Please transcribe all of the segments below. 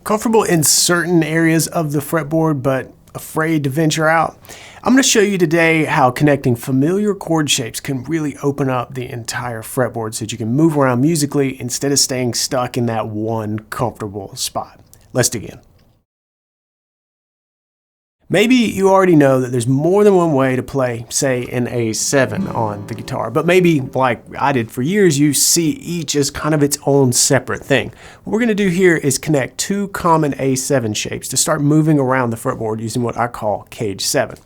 Comfortable in certain areas of the fretboard, but afraid to venture out? I'm going to show you today how connecting familiar chord shapes can really open up the entire fretboard so that you can move around musically instead of staying stuck in that one comfortable spot. Let's dig in. Maybe you already know that there's more than one way to play, say, an A7 on the guitar, but maybe, like I did for years, you see each as kind of its own separate thing. What we're going to do here is connect two common A7 shapes to start moving around the fretboard using what I call Cage 7.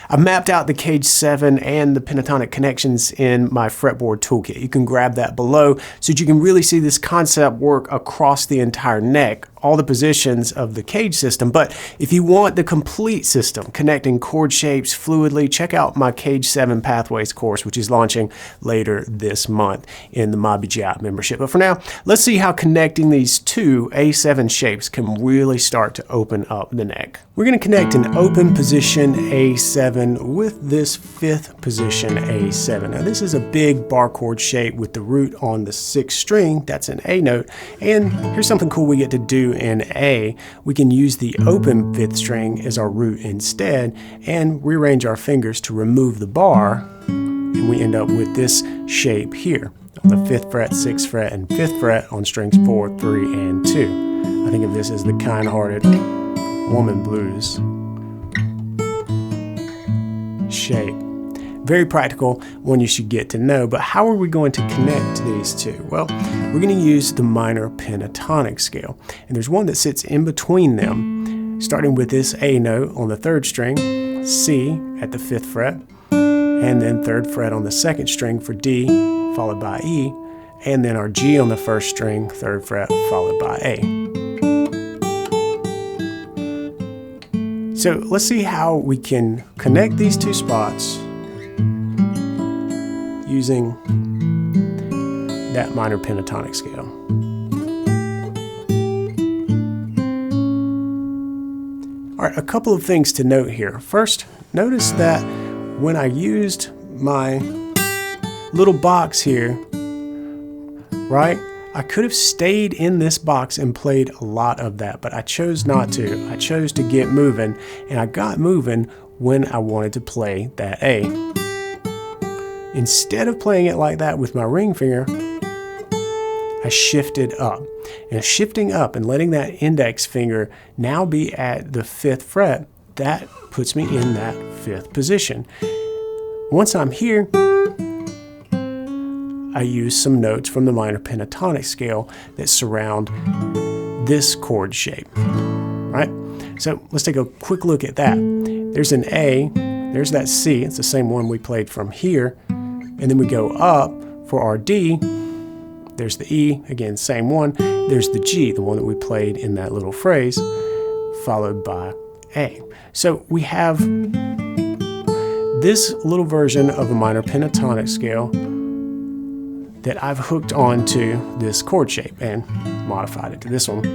I've mapped out the Cage 7 and the pentatonic connections in my fretboard toolkit. You can grab that below so that you can really see this concept work across the entire neck, all the positions of the Cage system. But if you want the complete system, connecting chord shapes fluidly, check out my Cage 7 Pathways course, which is launching later this month in the MyBGI membership. But for now, let's see how connecting these two A7 shapes can really start to open up the neck. We're going to connect an open position A7 with this fifth position A7. Now this is a big bar chord shape with the root on the sixth string. That's an A note. And here's something cool we get to do in A. We can use the open fifth string as our root instead and rearrange our fingers to remove the bar, and we end up with this shape here on the 5th fret, 6th fret, and 5th fret on strings 4, 3, and 2. I think of this as the kind-hearted woman blues shape. Very practical, one you should get to know, but how are we going to connect these two? Well, we're going to use the minor pentatonic scale, and there's one that sits in between them, starting with this A note on the 3rd string, C at the 5th fret, and then 3rd fret on the 2nd string for D, followed by E, and then our G on the 1st string, 3rd fret, followed by A. So let's see how we can connect these two spots using that minor pentatonic scale. All right, a couple of things to note here. First, notice that when I used my little box here, right, I could have stayed in this box and played a lot of that, but I chose not to. I chose to get moving, and I got moving when I wanted to play that A. Instead of playing it like that with my ring finger, I shifted up. And shifting up and letting that index finger now be at the 5th fret, that puts me in that 5th position. Once I'm here, I use some notes from the minor pentatonic scale that surround this chord shape, right? So let's take a quick look at that. There's an A, there's that C, it's the same one we played from here, and then we go up for our D, there's the E, again, same one, there's the G, the one that we played in that little phrase, followed by A. So we have this little version of a minor pentatonic scale that I've hooked onto this chord shape and modified it to this one.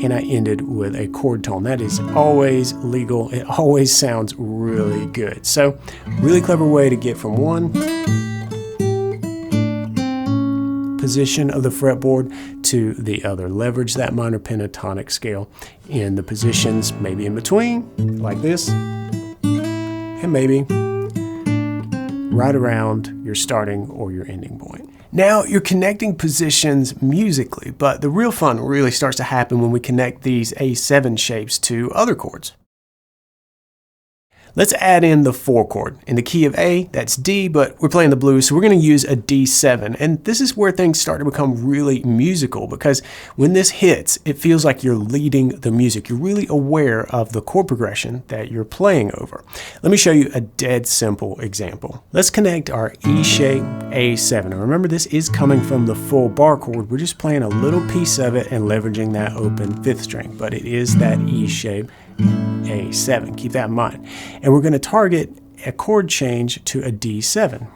And I ended with a chord tone. That is always legal. It always sounds really good. So, really clever way to get from one position of the fretboard to the other. Leverage that minor pentatonic scale in the positions maybe in between, like this, and maybe right around your starting or your ending point. Now you're connecting positions musically, but the real fun really starts to happen when we connect these A7 shapes to other chords. Let's add in the 4 chord. In the key of A, that's D, but we're playing the blues, so we're going to use a D7. And this is where things start to become really musical, because when this hits, it feels like you're leading the music. You're really aware of the chord progression that you're playing over. Let me show you a dead simple example. Let's connect our E shape A7. Now remember, this is coming from the full bar chord. We're just playing a little piece of it and leveraging that open 5th string, but it is that E shape A7. Keep that in mind. And we're going to target a chord change to a D7.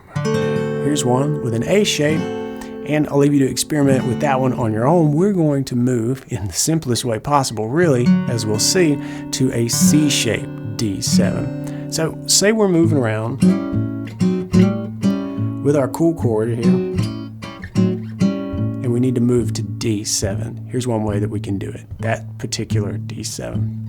Here's one with an A shape, and I'll leave you to experiment with that one on your own. We're going to move in the simplest way possible, really, as we'll see, to a C shape D7. So say we're moving around with our cool chord here, and we need to move to D7. Here's one way that we can do it, that particular D7.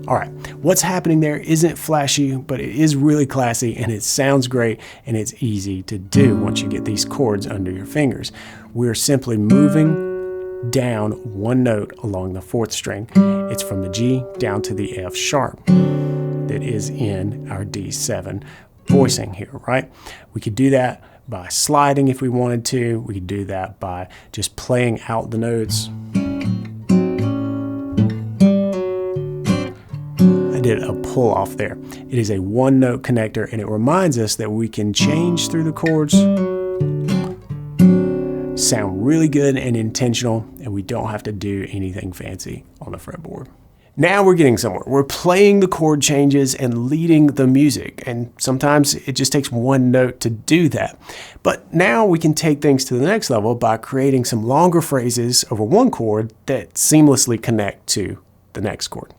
All right, what's happening there isn't flashy, but it is really classy and it sounds great and it's easy to do once you get these chords under your fingers. We're simply moving down one note along the 4th string. It's from the G down to the F sharp that is in our D7 voicing here, right? We could do that by sliding if we wanted to. We could do that by just playing out the notes. Did a pull off there. It is a 1-note connector and it reminds us that we can change through the chords, sound really good and intentional, and we don't have to do anything fancy on the fretboard. Now we're getting somewhere. We're playing the chord changes and leading the music, and sometimes it just takes 1 note to do that. But now we can take things to the next level by creating some longer phrases over 1 chord that seamlessly connect to the next chord.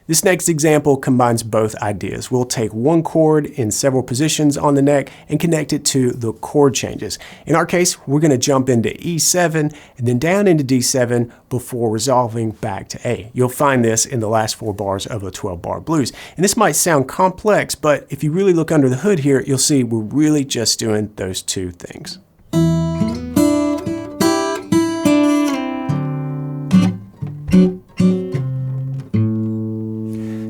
This next example combines both ideas. We'll take 1 chord in several positions on the neck and connect it to the chord changes. In our case, we're going to jump into E7 and then down into D7 before resolving back to A. You'll find this in the last 4 bars of the 12-bar blues. And this might sound complex, but if you really look under the hood here, you'll see we're really just doing those 2 things.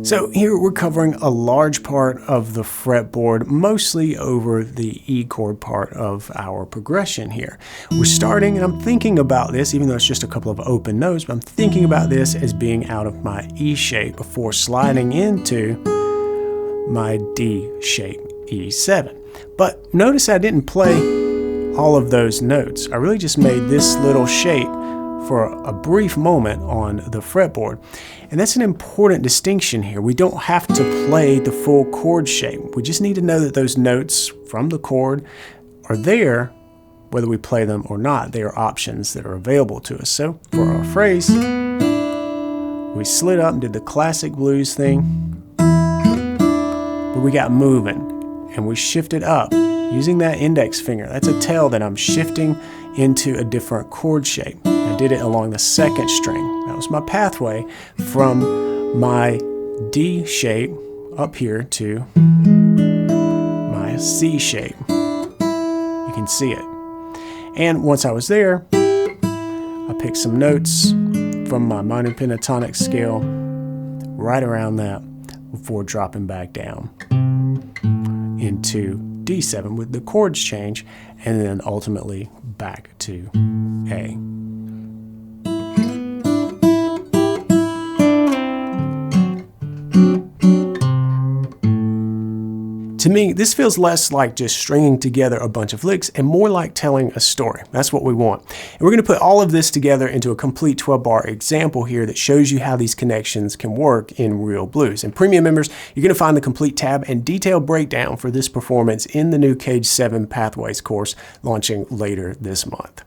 So here we're covering a large part of the fretboard, mostly over the E chord part of our progression here. We're starting, and I'm thinking about this, even though it's just a couple of open notes, but I'm thinking about this as being out of my E shape before sliding into my D shape, E7. But notice I didn't play all of those notes. I really just made this little shape for a brief moment on the fretboard. And that's an important distinction here. We don't have to play the full chord shape. We just need to know that those notes from the chord are there, whether we play them or not. They are options that are available to us. So for our phrase, we slid up and did the classic blues thing, but we got moving and we shifted up using that index finger. That's a tell that I'm shifting into a different chord shape. I did it along the 2nd string. That was my pathway from my D shape up here to my C shape. You can see it. And once I was there, I picked some notes from my minor pentatonic scale right around that before dropping back down into D7 with the chords change, and then ultimately back to A. To me, this feels less like just stringing together a bunch of licks and more like telling a story. That's what we want. And we're going to put all of this together into a complete 12-bar example here that shows you how these connections can work in real blues. And Premium members, you're going to find the complete tab and detailed breakdown for this performance in the new Cage 7 Pathways course launching later this month.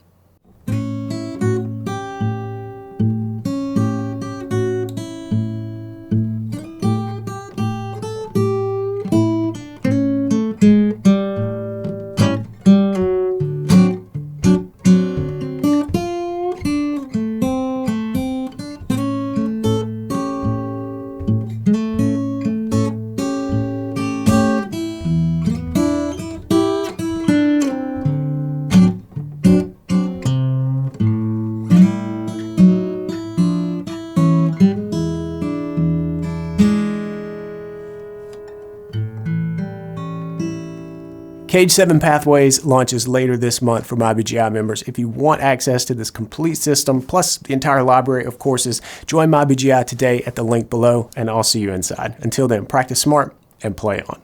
Cage 7 Pathways launches later this month for MyBGI members. If you want access to this complete system, plus the entire library of courses, join MyBGI today at the link below, and I'll see you inside. Until then, practice smart and play on.